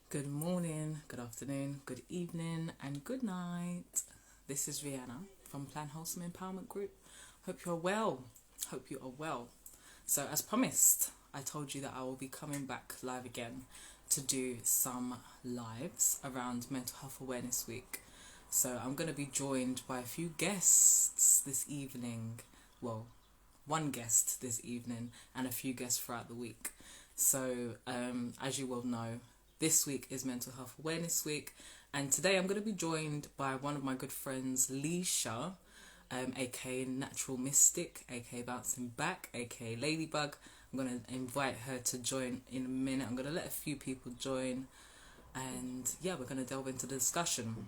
Good morning, good afternoon, good evening, and good night. This is Rihanna from Plan Wholesome Empowerment Group. Hope you're well. Hope you are well. So, as promised, I told you that I will be coming back live again to do some lives around Mental Health Awareness Week. So, I'm going to be joined by a few guests this evening. Well, one guest this evening and a few guests throughout the week. So, as you will know, this week is Mental Health Awareness Week, and today I'm going to be joined by one of my good friends, Leisha, aka Natural Mystic, aka Bouncing Back, aka Ladybug. I'm going to invite her to join in a minute. I'm going to let a few people join, and yeah, we're going to delve into the discussion.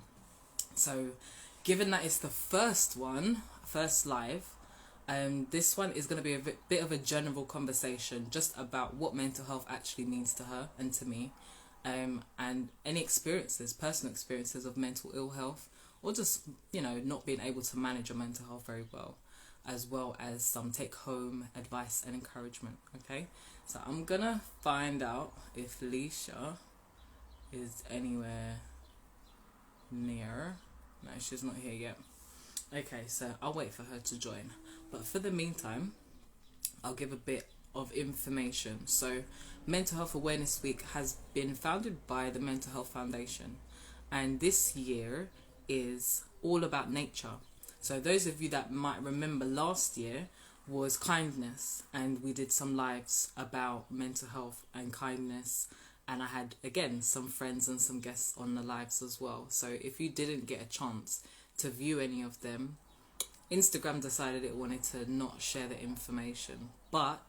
So, given that it's the first live, this one is going to be a bit of a general conversation just about what mental health actually means to her and to me, and any personal experiences of mental ill health, or just, not being able to manage your mental health very well as some take home advice and encouragement. Okay, so I'm going to find out if Leisha is anywhere near. No, she's not here yet. Okay, so I'll wait for her to join. But for the meantime, I'll give a bit of information. So, Mental Health Awareness Week has been founded by the Mental Health Foundation, and this year is all about nature. So, those of you that might remember last year was kindness, and we did some lives about mental health and kindness. And I had, again, some friends and some guests on the lives as well. So, if you didn't get a chance to view any of them, Instagram decided it wanted to not share the information, but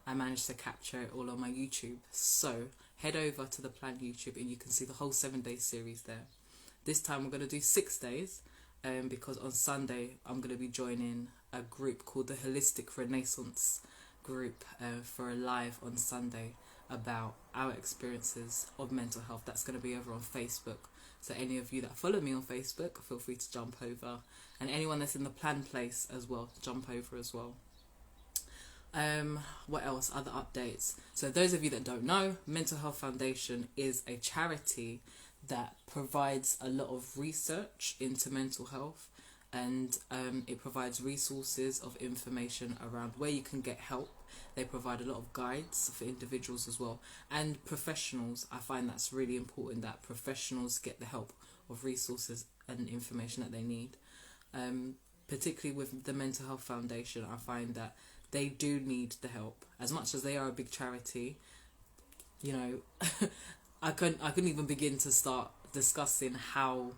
I managed to capture it all on my YouTube. So head over to the Plan YouTube and you can see the whole 7-day series there. This time we're going to do 6 days, because on Sunday I'm going to be joining a group called the Holistic Renaissance group for a live on Sunday about our experiences of mental health. That's going to be over on Facebook. So any of you that follow me on Facebook, feel free to jump over. And anyone that's in the Plan place as well, jump over as well. What else? Other updates. So those of you that don't know, Mental Health Foundation is a charity that provides a lot of research into mental health, and it provides resources of information around where you can get help. They provide a lot of guides for individuals as well, and professionals. I find that's really important that professionals get the help of resources and information that they need. Particularly with the Mental Health Foundation, I find that they do need the help. As much as they are a big charity, I couldn't even begin to start discussing how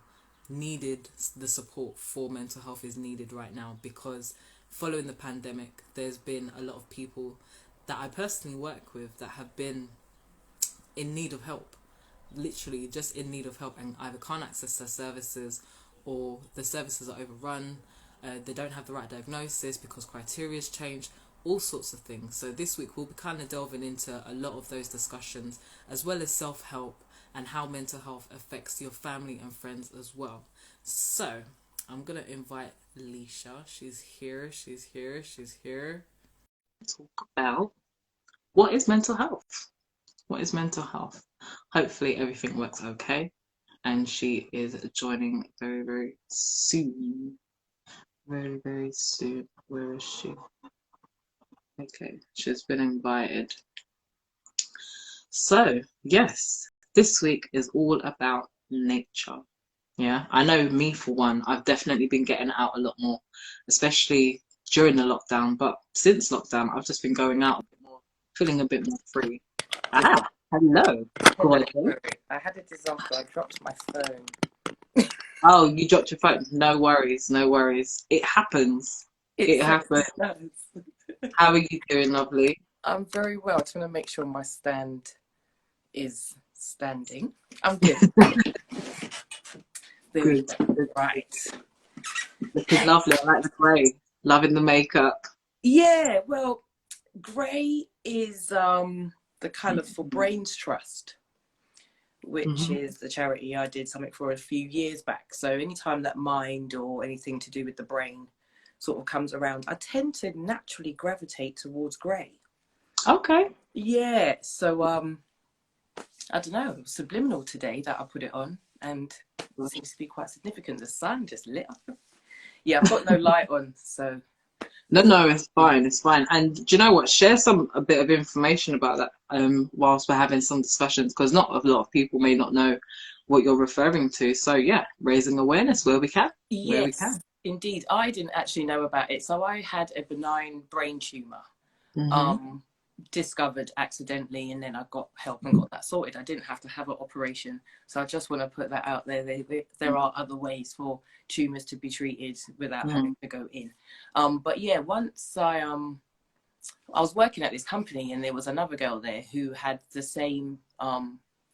needed the support for mental health is needed right now, because following the pandemic there's been a lot of people that I personally work with that have been in need of help, literally just in need of help, and either can't access their services or the services are overrun, they don't have the right diagnosis because criteria's changed, all sorts of things. So this week we'll be kind of delving into a lot of those discussions, as well as self-help and how mental health affects your family and friends as well. So I'm going to invite Leisha. She's here. Talk about what is mental health. What is mental health? Hopefully everything works okay. And she is joining very, very soon. Very, very soon. Where is she? Okay, she's been invited. So, yes, this week is all about nature. Yeah, I know me for one, I've definitely been getting out a lot more, especially during the lockdown. But since lockdown, I've just been going out a bit more, feeling a bit more free. Ah, hello, Hello, gorgeous. sorry. I had a disaster. I dropped my phone. Oh, you dropped your phone. No worries, no worries. It happens. It It happens. certainly does. How are you doing, lovely? I'm very well. I just want to make sure my stand is standing. I'm good. There we Good. go. Good. Right. Looking lovely. I like the grey. Loving the makeup. Yeah, well, Grey is the colour for Brains Trust, which Hmm. is the charity I did something for a few years back. So anytime that mind or anything to do with the brain sort of comes around, I tend to naturally gravitate towards grey. Okay. Yeah, so I don't know, subliminal today that I put it on, and it seems to be quite significant. The sun just lit up. Yeah, I've got no light on, so. No, no, it's fine, it's fine. And do you know what? Share a bit of information about that whilst we're having some discussions, because not a lot of people may not know what you're referring to. So yeah, raising awareness where we can. Where we can. Yes, indeed. I didn't actually know about it. So I had a benign brain tumor. Mm-hmm. Discovered accidentally, and then I got help and got that sorted. I didn't have to have an operation, so I just want to put that out there. There are other ways for tumors to be treated without having to go in. But yeah, once I was working at this company, and there was another girl there who had the same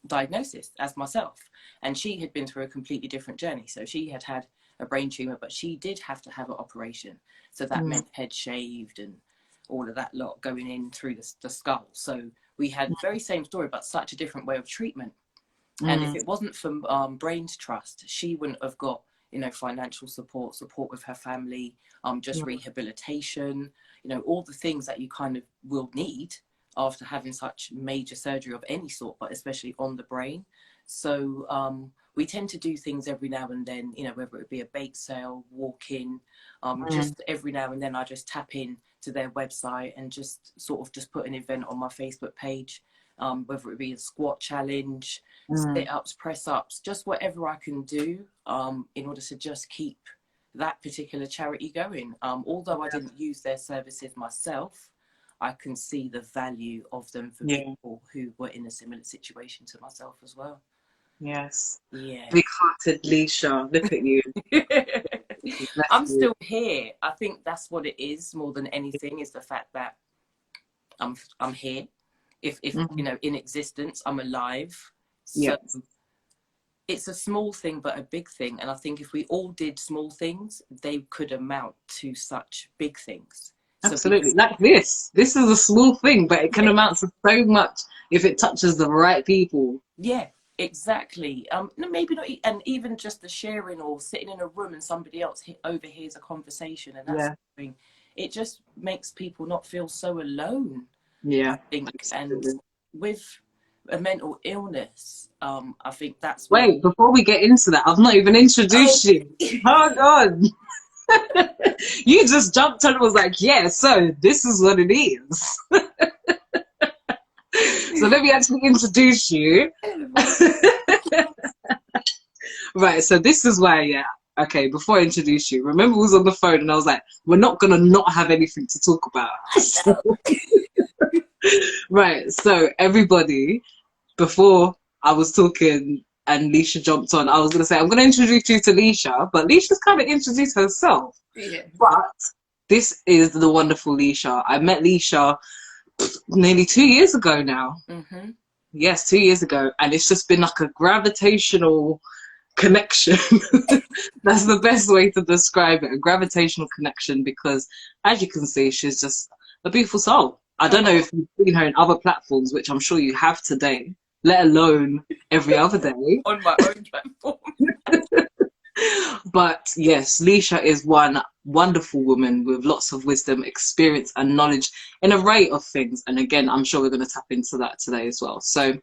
diagnosis as myself, and she had been through a completely different journey. So she had had a brain tumor, but she did have to have an operation. So that meant head shaved and all of that lot going in through the skull. So we had very same story, but such a different way of treatment. And if it wasn't for Brains Trust, she wouldn't have got, you know, financial support with her family, just rehabilitation, you know, all the things that you kind of will need after having such major surgery of any sort, but especially on the brain. So we tend to do things every now and then, you know, whether it be a bake sale, walk in, just every now and then I just tap in to their website and just sort of just put an event on my Facebook page, whether it be a squat challenge, sit-ups, press-ups, just whatever I can do in order to just keep that particular charity going. Although I didn't use their services myself, I can see the value of them for people who were in a similar situation to myself as well. Yes. Yeah. Big-hearted Leisha, look at you. I'm still here. I think that's what it is more than anything, is the fact that I'm here. If you know, in existence, I'm alive. So it's a small thing, but a big thing. And I think if we all did small things, they could amount to such big things. Absolutely. Like this is a small thing, but it can amount to so much if it touches the right people. Yeah, exactly. No, maybe not, and even just the sharing or sitting in a room and somebody else overhears a conversation and that's something, it just makes people not feel so alone. Yeah, I think. Absolutely. And with a mental illness, I think that's wait, before we get into that, I've not even introduced you. Hold on. You just jumped on and was like, yeah, so this is what it is. So let me actually introduce you. Right, so this is why, okay, before I introduce you, remember I was on the phone and I was like, we're not going to not have anything to talk about. Right, so everybody, before I was talking and Leisha jumped on, I was going to say, I'm going to introduce you to Leisha, but Leisha's kind of introduced herself. Yeah. But this is the wonderful Leisha. I met Leisha nearly 2 years ago now. Mm-hmm. Yes, 2 years ago. And it's just been like a gravitational connection. That's the best way to describe it, a gravitational connection, because as you can see, she's just a beautiful soul. I don't know if you've seen her in other platforms, which I'm sure you have today, let alone every other day. On my own platform. But yes, Leisha is one wonderful woman with lots of wisdom, experience and knowledge in an array of things. And again, I'm sure we're going to tap into that today as well. So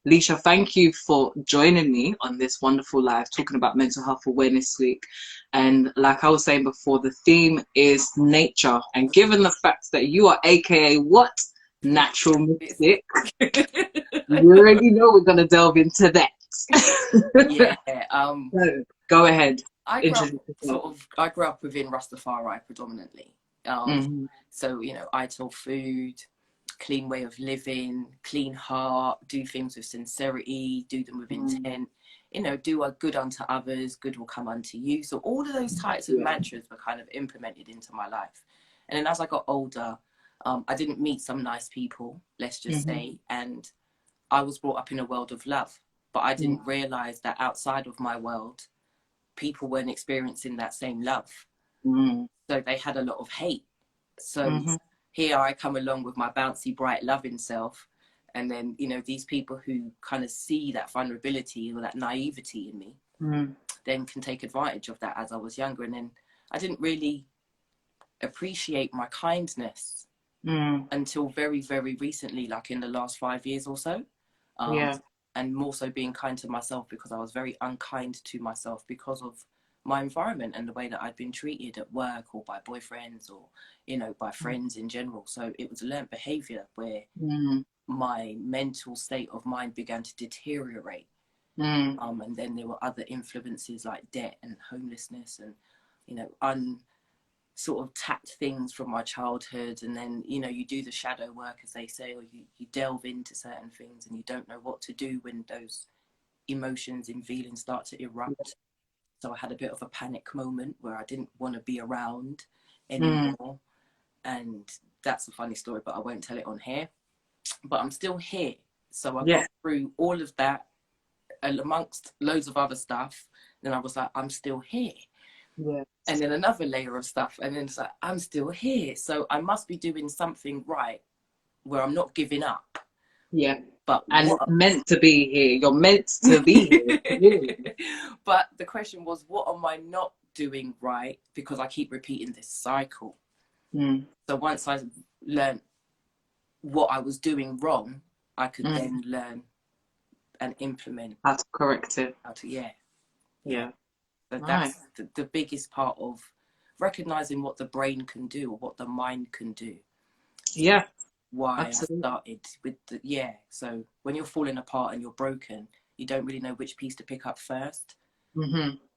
Leisha, thank you for joining me on this wonderful live talking about Mental Health Awareness Week. And like I was saying before, the theme is nature. And given the fact that you are AKA what? Natural mystic. You already know we're going to delve into that. Yeah. So, go ahead. I grew up within Rastafari predominantly. So, you know, idle food, clean way of living, clean heart, do things with sincerity, do them with intent, you know, do a good unto others, good will come unto you. So all of those types of mantras were kind of implemented into my life. And then as I got older, I didn't meet some nice people, let's just say, and I was brought up in a world of love, but I didn't realize that outside of my world, people weren't experiencing that same love. So they had a lot of hate. So here I come along with my bouncy, bright, loving self. And then, you know, these people who kind of see that vulnerability or that naivety in me, then can take advantage of that as I was younger. And then I didn't really appreciate my kindness until very, very recently, like in the last 5 years or so. and more so being kind to myself, because I was very unkind to myself because of my environment and the way that I'd been treated at work or by boyfriends or, you know, by friends in general. So it was learned behavior where my mental state of mind began to deteriorate. And then there were other influences like debt and homelessness and, you know, sort of tapped things from my childhood. And then, you know, you do the shadow work, as they say, or you delve into certain things and you don't know what to do when those emotions and feelings start to erupt. So I had a bit of a panic moment where I didn't want to be around anymore. And that's a funny story, but I won't tell it on here. But I'm still here. So I got through all of that, and amongst loads of other stuff. Then I was like, I'm still here. Yeah. And then another layer of stuff. And then it's like, I'm still here. So I must be doing something right where I'm not giving up. Yeah. But and meant to be here. You're meant to be here. But the question was, what am I not doing right? Because I keep repeating this cycle. So once I learned what I was doing wrong, I could then learn and implement how to correct it. So that's the biggest part of recognizing what the brain can do or what the mind can do. So why absolutely. I started with so when you're falling apart and you're broken, you don't really know which piece to pick up first.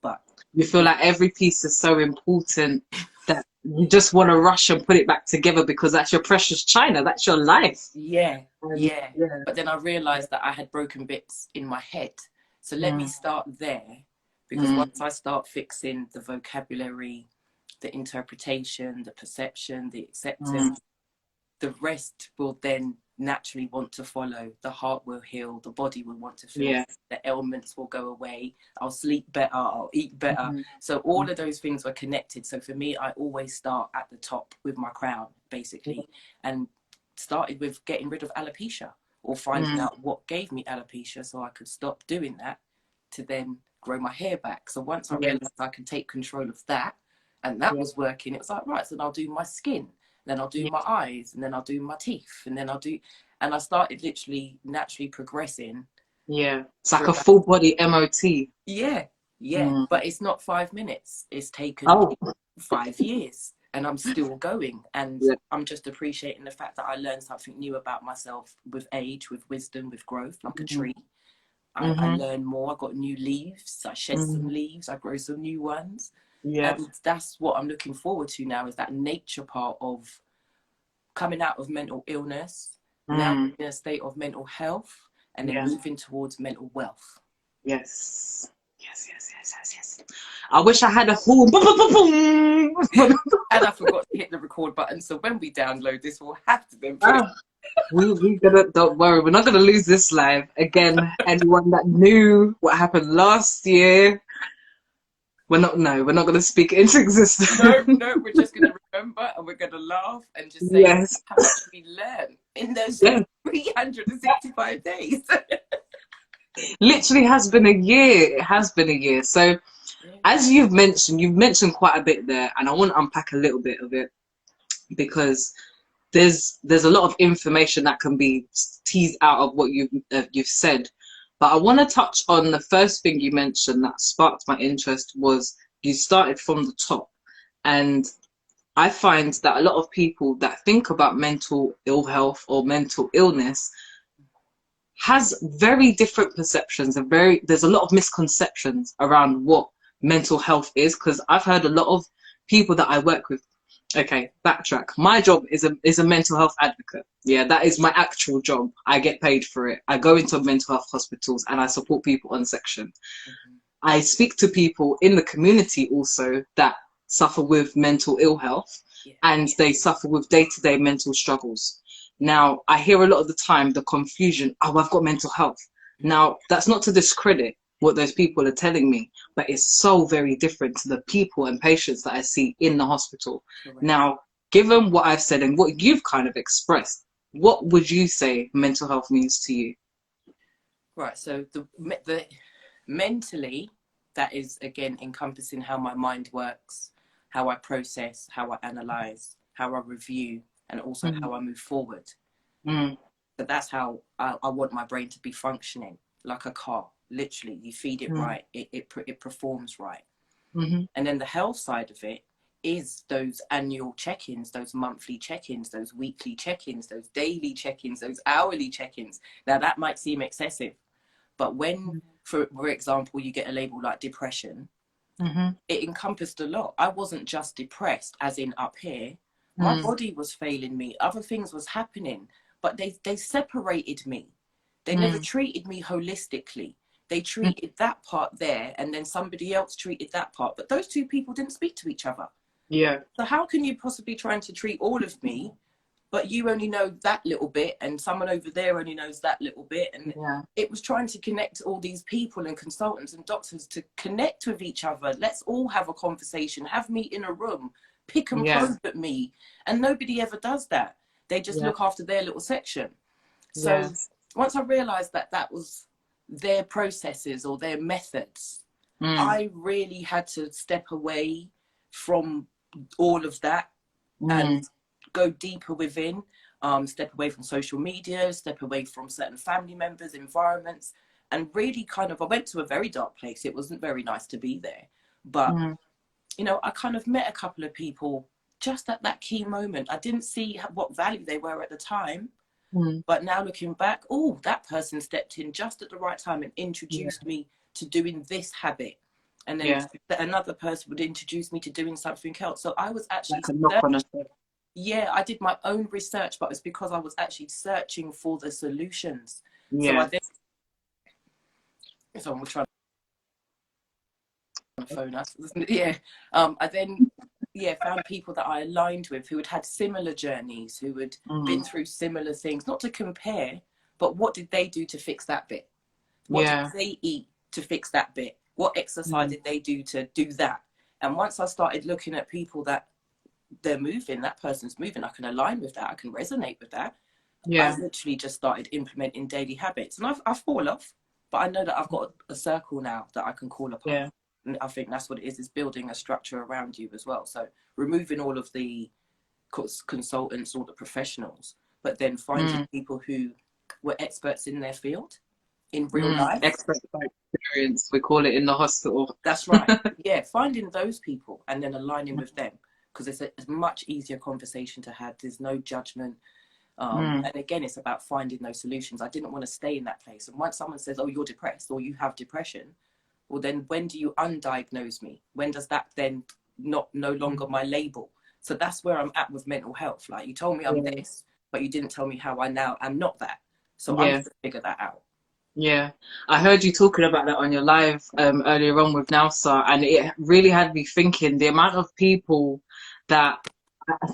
But you feel like every piece is so important that you just want to rush and put it back together because that's your precious china, that's your life. But then I realized that I had broken bits in my head, so let me start there, because once I start fixing the vocabulary, the interpretation, the perception, the acceptance, the rest will then naturally want to follow. The heart will heal, the body will want to feel, the ailments will go away, I'll sleep better, I'll eat better. So all of those things were connected. So for me, I always start at the top with my crown, basically, and started with getting rid of alopecia, or finding out what gave me alopecia so I could stop doing that, to then grow my hair back. So once I realized I could take control of that, and that was working, it was like, right, so then I'll do my skin, then I'll do my eyes, and then I'll do my teeth, and then and I started literally naturally progressing. It's like a full body MOT. But it's not 5 minutes, it's taken 5 years, and I'm still going. And I'm just appreciating the fact that I learned something new about myself with age, with wisdom, with growth, like a tree. I learn more, I got new leaves, I shed some leaves, I grow some new ones. And that's what I'm looking forward to now, is that nature part of coming out of mental illness, now in a state of mental health, and then moving towards mental wealth. Yes. I wish I had a whole and I forgot to hit the record button, so when we download this, we'll have to then put it. We gonna, don't worry, we're not gonna lose this live again. Anyone that knew what happened last year, we're not going to speak it into existence. No, we're just going to remember, and we're going to laugh and just say how much we learned in those 365 days. Literally has been a year. It has been a year. So as you've mentioned quite a bit there, and I want to unpack a little bit of it, because there's a lot of information that can be teased out of what you've said. But I want to touch on the first thing you mentioned that sparked my interest, was you started from the top. And I find that a lot of people that think about mental ill health or mental illness has very different perceptions, and there's a lot of misconceptions around what mental health is. Because I've heard a lot of people that I work with. Okay, backtrack. My job is a mental health advocate. Yeah, that is my actual job. I get paid for it. I go into mental health hospitals and I support people on section. I speak to people in the community also that suffer with mental ill health, and they suffer with day-to-day mental struggles. Now, I hear a lot of the time the confusion, I've got mental health. Now, that's not to discredit what those people are telling me, but it's so very different to the people and patients that I see in the hospital. Now, given what I've said and what you've kind of expressed, what would you say mental health means to you? Right, so the mentally, that is again encompassing how my mind works, how I process, how I analyze, how I review, and also how I move forward. But that's how I want my brain to be functioning. like a car. Literally, you feed it right, it performs right. Mm-hmm. And then the health side of it is those annual check-ins, those monthly check-ins, those weekly check-ins, those daily check-ins, those hourly check-ins. Now that might seem excessive, but when, for example, you get a label like depression, it encompassed a lot. I wasn't just depressed, as in up here. My body was failing me. Other things was happening, but they separated me. They never treated me holistically. They treated that part there, and then somebody else treated that part. But those two people didn't speak to each other. Yeah. So how can you possibly trying to treat all of me, but you only know that little bit, and someone over there only knows that little bit? And it was trying to connect all these people and consultants and doctors to connect with each other. Let's all have a conversation, have me in a room, pick and probe at me. And nobody ever does that. They just look after their little section. So once I realized that that was their processes or their methods, I really had to step away from all of that and go deeper within, step away from social media, step away from certain family members, environments, and really kind of, I went to a very dark place. It wasn't very nice to be there, but you know, I kind of met a couple of people just at that key moment. I didn't see what value they were at the time, but now looking back, oh, that person stepped in just at the right time and introduced me to doing this habit. And then another person would introduce me to doing something else. So I was actually, I did my own research, but it's because I was actually searching for the solutions. So I then, so I'm trying to phone us. I then found people that I aligned with who had had similar journeys, who had been through similar things, not to compare, but what did they do to fix that bit? What did they eat to fix that bit? What exercise did they do to do that? And once I started looking at people that they're moving, that person's moving, I can align with that, I can resonate with that. I literally just started implementing daily habits. And I fall off, but I know that I've got a circle now that I can call upon. And I think that's what it is building a structure around you as well. So removing all of the consultants or the professionals, but then finding people who were experts in their field in real life. Expert by experience, we call it in the hospital. That's right. Finding those people and then aligning with them, because it's a much easier conversation to have. There's no judgment. And again, it's about finding those solutions. I didn't want to stay in that place. And once someone says, oh, you're depressed or you have depression, well, then when do you undiagnose me? When does that then no longer my label? So that's where I'm at with mental health. Like, you told me I'm this, but you didn't tell me how I now am not that. So I'm going to figure that out. Yeah, I heard you talking about that on your live earlier on with Nelsa, and it really had me thinking the amount of people that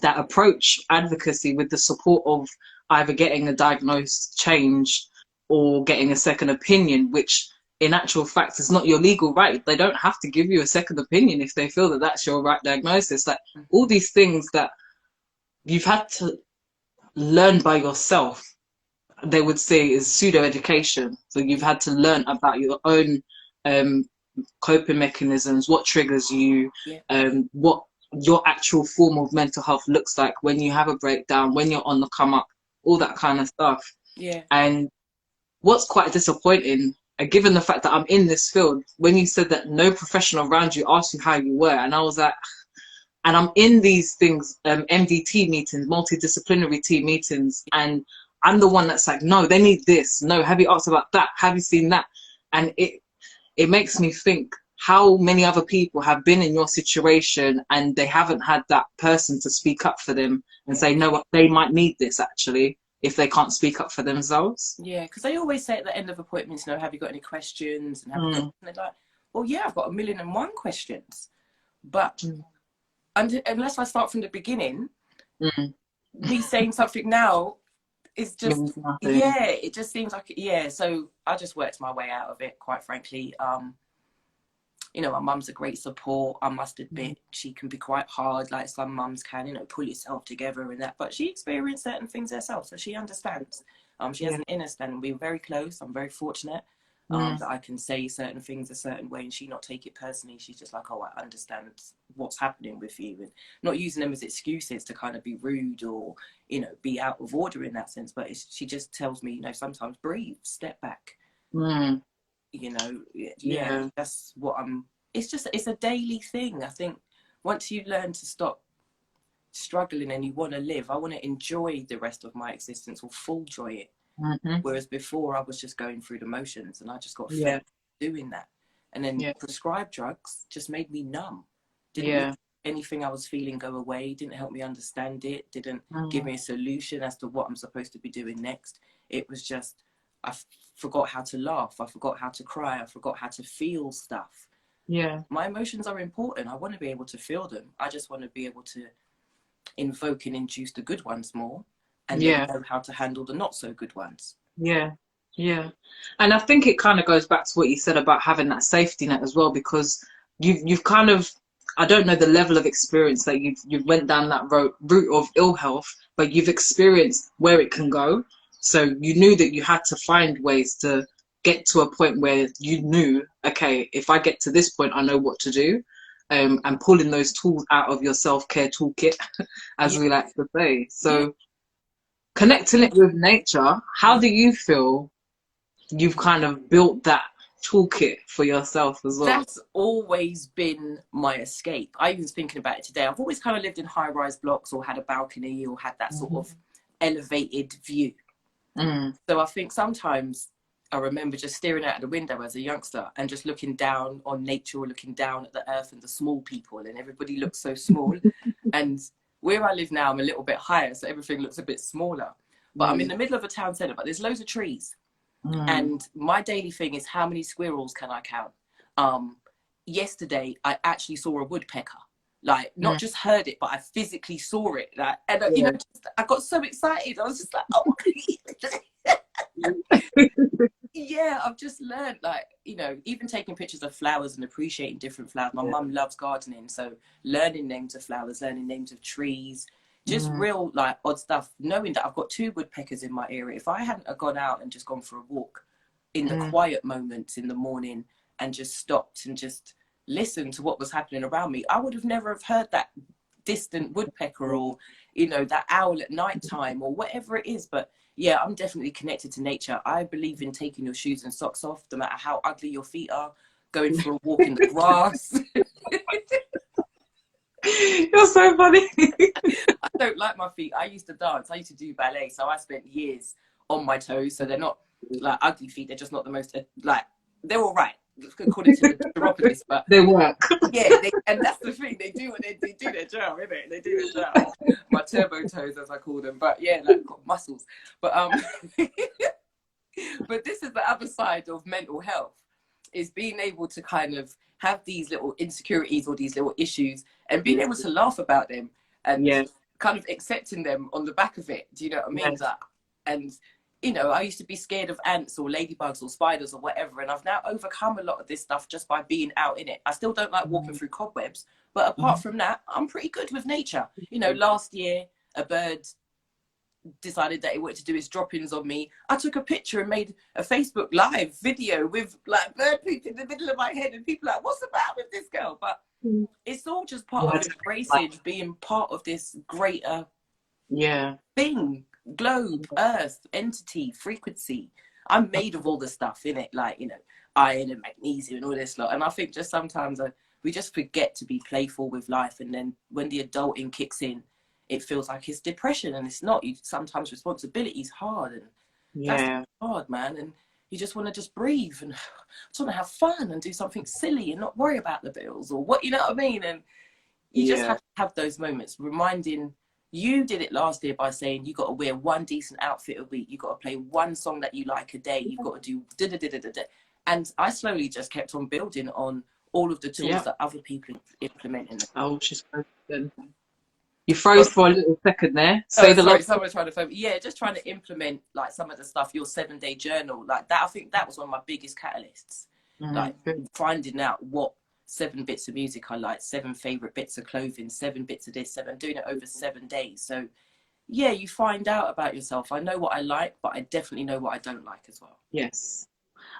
approach advocacy with the support of either getting a diagnosis changed or getting a second opinion, which in actual fact is not your legal right. They don't have to give you a second opinion if they feel that that's your right diagnosis. Like, all these things that you've had to learn by yourself, they would say, is pseudo education. So you've had to learn about your own coping mechanisms, what triggers you, what your actual form of mental health looks like when you have a breakdown, when you're on the come up, all that kind of stuff. And what's quite disappointing, given the fact that I'm in this field, when you said that no professional around you asked you how you were, and I was like, and I'm in these things, MDT meetings, multidisciplinary team meetings, and I'm the one that's like, no, they need this. No, have you asked about that? Have you seen that? And it makes me think how many other people have been in your situation and they haven't had that person to speak up for them and say, no, they might need this actually, if they can't speak up for themselves. Yeah, because they always say at the end of appointments, you know, have you got any questions? And, and they're like, well, yeah, I've got 1,000,001 questions. But unless I start from the beginning, me saying something now, it's just, it just seems like, so I just worked my way out of it, quite frankly. You know, my mum's a great support. I must admit, she can be quite hard, like some mums can, you know, pull yourself together and that. But she experienced certain things herself, so she understands. She has an inner stand. We're very close. I'm very fortunate that I can say certain things a certain way and she not take it personally. She's just like, oh, I understand what's happening with you, and not using them as excuses to kind of be rude or, you know, be out of order in that sense. But she just tells me, you know, sometimes breathe, step back. you know. Yeah, Yeah. that's what I'm. It's a daily thing. I think once you learn to stop struggling and you want to live, I want to enjoy the rest of my existence or full joy it. Mm-hmm. Whereas before I was just going through the motions and I just got Yeah. fed doing that. And then Yeah. prescribed drugs just made me numb. Didn't Yeah. make anything I was feeling go away, didn't help me understand it, didn't give Mm. me a solution as to what I'm supposed to be doing next. It was just, forgot how to laugh, I forgot how to cry, I forgot how to feel stuff. Yeah. My emotions are important. I want to be able to feel them. I just want to be able to invoke and induce the good ones more, and then Yeah. know how to handle the not so good ones. Yeah. Yeah. And I think it kind of goes back to what you said about having that safety net as well, because you've kind of, I don't know the level of experience that you've went down that route of ill health, but you've experienced where it can go. So you knew that you had to find ways to get to a point where you knew, okay, if I get to this point, I know what to do. And pulling those tools out of your self-care toolkit, as Yeah, we like to say. yeah. So connecting it with nature, how do you feel you've kind of built that toolkit for yourself as well? That's always been my escape. I was thinking about it today. I've always kind of lived in high-rise blocks or had a balcony or had that sort of elevated view. Mm. So I think sometimes I remember just staring out of the window as a youngster and just looking down on nature or looking down at the earth and the small people, and everybody looks so small. And where I live now, I'm a little bit higher, so everything looks a bit smaller. But I'm in the middle of a town centre, but there's loads of trees. And my daily thing is, how many squirrels can I count? Yesterday, I actually saw a woodpecker. Like, not just heard it, but I physically saw it. Like, and you know, I got so excited. I was just like, oh. Yeah, I've just learned, like, you know, even taking pictures of flowers and appreciating different flowers. My mum loves gardening, so learning names of flowers, learning names of trees, just real, like, odd stuff. Knowing that I've got 2 woodpeckers in my area. If I hadn't have gone out and just gone for a walk in the quiet moments in the morning and just stopped and just listened to what was happening around me, I would have never have heard that distant woodpecker or, you know, that owl at night time or whatever it is. But yeah, I'm definitely connected to nature. I believe in taking your shoes and socks off, no matter how ugly your feet are, going for a walk in the grass. You're so funny. I don't like my feet. I used to dance. I used to do ballet. So I spent years on my toes. So they're not like ugly feet. They're just not the most, like, they're all right, according to the chiropodist. But they work. Yeah, and that's the thing. They do what they do their job, innit? They do their job. My turbo toes, as I call them. But yeah, like, got muscles. But but this is the other side of mental health, is being able to kind of have these little insecurities or these little issues and being able to laugh about them and kind of accepting them on the back of it. Do you know what I mean? Yes. And, you know, I used to be scared of ants or ladybugs or spiders or whatever, and I've now overcome a lot of this stuff just by being out in it. I still don't like walking through cobwebs, but apart from that, I'm pretty good with nature. You know, last year, a bird decided that it wanted to do its drop-ins on me. I took a picture and made a Facebook live video with like bird poop in the middle of my head, and people are like, what's the matter with this girl? But it's all just part of embracing being part of this greater thing, globe, earth, entity, frequency. I'm made of all the stuff in it, like, you know, iron and magnesium and all this lot. And I think just sometimes we just forget to be playful with life, and then when the adulting kicks in, it feels like it's depression, and it's not. Sometimes responsibility is hard, and that's hard, man. And you just want to just breathe and just want to have fun and do something silly and not worry about the bills or what, you know what I mean? And you just have to have those moments, reminding. You did it last year by saying you got to wear one decent outfit a week. You got to play one song that you like a day. You've got to do da-da-da-da-da. And I slowly just kept on building on all of the tools that other people implement in. Oh, she's frozen. You froze for a little second there. Sorry, someone's trying to phone me. Yeah, just trying to implement like some of the stuff, your 7-day journal, like that. I think that was one of my biggest catalysts. Like finding out what 7 bits of music I like, 7 favorite bits of clothing, 7 bits of this, 7, doing it over 7 days. So yeah, you find out about yourself. I know what I like, but I definitely know what I don't like as well. Yes.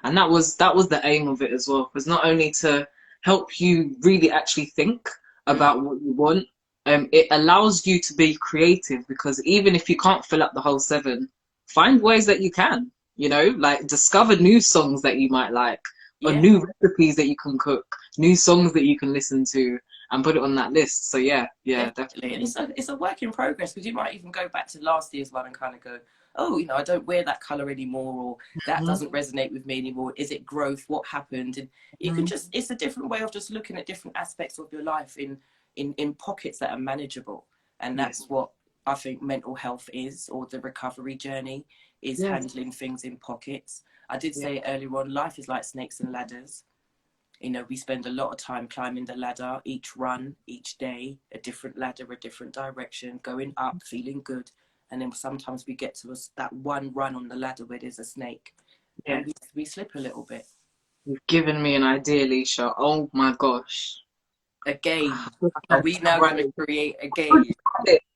And that was the aim of it as well, was not only to help you really actually think about what you want, it allows you to be creative, because even if you can't fill up the whole 7, find ways that you can, you know, like discover new songs that you might like. or Yeah, new recipes that you can cook, new songs that you can listen to, and put it on that list. So yeah, definitely. And definitely. it's a work in progress, because you might even go back to last year's one and kind of go, oh, you know, I don't wear that color anymore, or that Mhm. doesn't resonate with me anymore. Is it growth? What happened? And you can Mhm. just, it's a different way of just looking at different aspects of your life in pockets that are manageable. And Yes. that's what I think mental health is, or the recovery journey is, Yes. handling things in pockets. I did Yeah. say earlier on, life is like snakes and ladders. You know, we spend a lot of time climbing the ladder, each run, each day, a different ladder, a different direction, going up, feeling good. And then sometimes we get to that one run on the ladder where there's a snake, and Yes. we slip a little bit. You've given me an idea, Leisha. Oh my gosh. A game. Are Okay, we now right. going to create a game?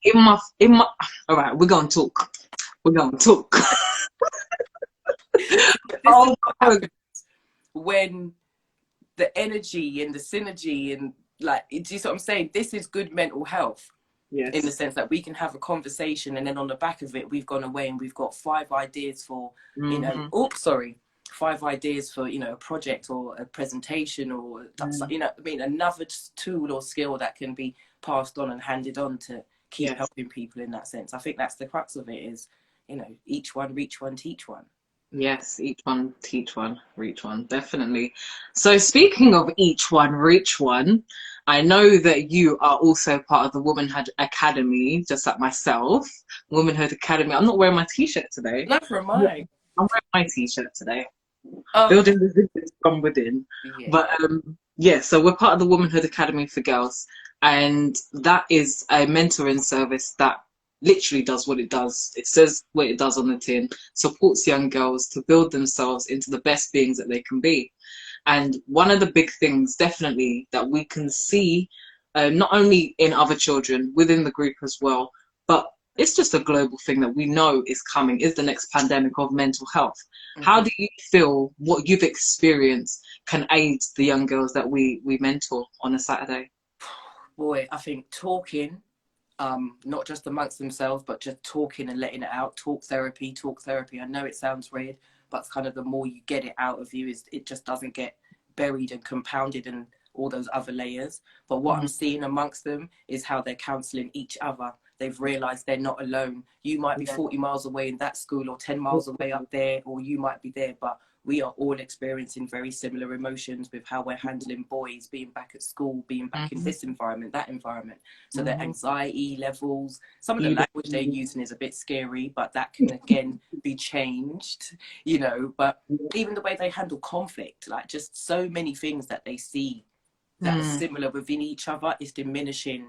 In my all right, we're gonna talk. We're gonna talk. This is Oh what my happens when the energy and the synergy and, like, do you see what I'm saying? This is good mental health, in the yes. sense that we can have a conversation, and then on the back of it, we've gone away and we've got 5 ideas for, you know, Mm-hmm. 5 ideas for, you know, a project or a presentation, or, you know, I mean, another tool or skill that can be passed on and handed on to keep Yes. helping people in that sense. I think that's the crux of it, is, you know, each one, reach one, teach one. Yes, each one teach one, reach one, definitely. So speaking of each one, reach one, I know that you are also part of the Womanhood Academy, just like myself. Womanhood Academy. I'm not wearing my t-shirt today. Never Yeah, mind. I'm wearing my t-shirt today. Oh, Building resilience from within. yeah. But yeah, so we're part of the Womanhood Academy for Girls, and that is a mentoring service that literally does what it does. It says what it does on the tin, supports young girls to build themselves into the best beings that they can be. And one of the big things, definitely, that we can see, not only in other children, within the group as well, but it's just a global thing that we know is coming, is the next pandemic of mental health. How Mm-hmm. do you feel what you've experienced can aid the young girls that we mentor on a Saturday? Boy, I think talking, not just amongst themselves, but just talking and letting it out. Talk therapy, talk therapy. I know it sounds weird, but kind of the more you get it out of you, is it just doesn't get buried and compounded in all those other layers. But what I'm Mm, seeing amongst them is how they're counselling each other. They've realised they're not alone. You might be yeah. 40 miles away in that school, or 10 miles away up there, or you might be there, but we are all experiencing very similar emotions with how we're handling boys being back at school, being back in Mhm, this environment, that environment. So their mhm. anxiety levels, some of the language they're Beautiful. using is a bit scary, but that can again be changed, you know. But even the way they handle conflict, like, just so many things that they see that are Mm, similar within each other, is diminishing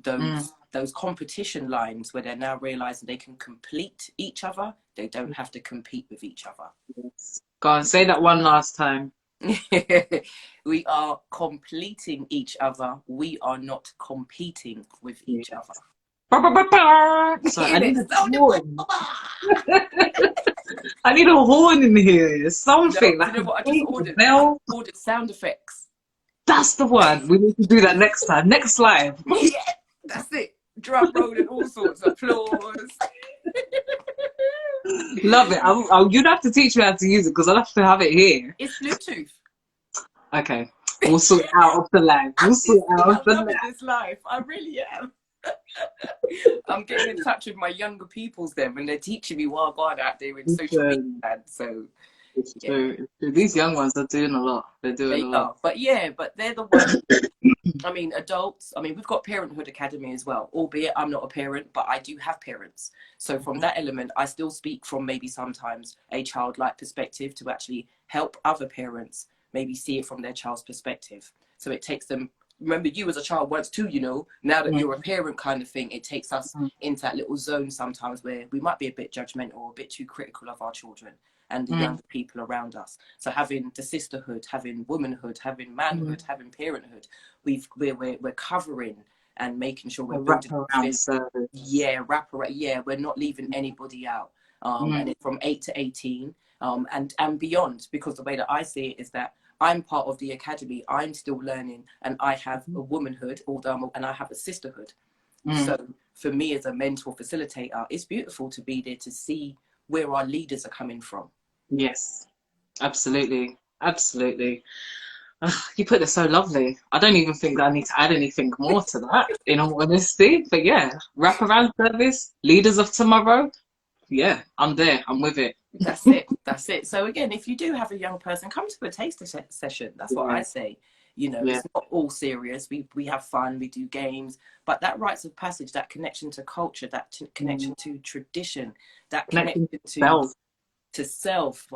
mm. those competition lines, where they're now realizing they can complete each other. They don't have to compete with each other. Yes. Go on, say that one last time. We are completing each other. We are not competing with Yeah. each other. Ba, ba, ba, ba. Sorry, I In need it, a sound horn. I need a horn in here. No, Something do you like know a what I just gate, a ordered? I bell. ordered sound effects. That's the one. We need to do that next time. Next live. Yeah, that's it. Drum roll and all sorts. Applause. Love it. You'd have to teach me how to use it because I'll have to have it here. It's Bluetooth. Okay. We'll sort it out off the live. We'll You sort it see, out off I'm the loving this life. I really am. I'm getting in touch with my younger peoples then, when they're teaching me what God out there in social media. live. And so, It's yeah, true. It's true. These young ones are doing a lot. They're doing they a lot. are. But yeah, but they're the ones. I mean, adults, I mean, we've got Parenthood Academy as well, albeit I'm not a parent, but I do have parents. So from that element, I still speak from maybe sometimes a childlike perspective, to actually help other parents maybe see it from their child's perspective. So it takes them, remember, you as a child once too, you know, now that you're a parent kind of thing, it takes us into that little zone sometimes where we might be a bit judgmental or a bit too critical of our children and the younger people around us. So having the sisterhood, having womanhood, having manhood, having parenthood, we're covering and making sure we're A wrap building around service. yeah, wrap around, yeah, we're not leaving anybody out. And it's from 8 to 18, and beyond, because the way that I see it is that I'm part of the academy, I'm still learning, and I have a womanhood, and I have a sisterhood. Mm. So for me as a mentor facilitator, it's beautiful to be there to see where our leaders are coming from. Yes, absolutely. Absolutely. You put it so lovely. I don't even think that I need to add anything more to that, in all honesty. But yeah, wraparound service, leaders of tomorrow. Yeah, I'm there. I'm with it. That's it. That's it. So again, if you do have a young person, come to a taster session. That's what I Yeah, say. You know, yeah. it's not all serious. We have fun. We do games, but that rites of passage, that connection to culture, that connection to tradition, that Connecting connection bells. to self.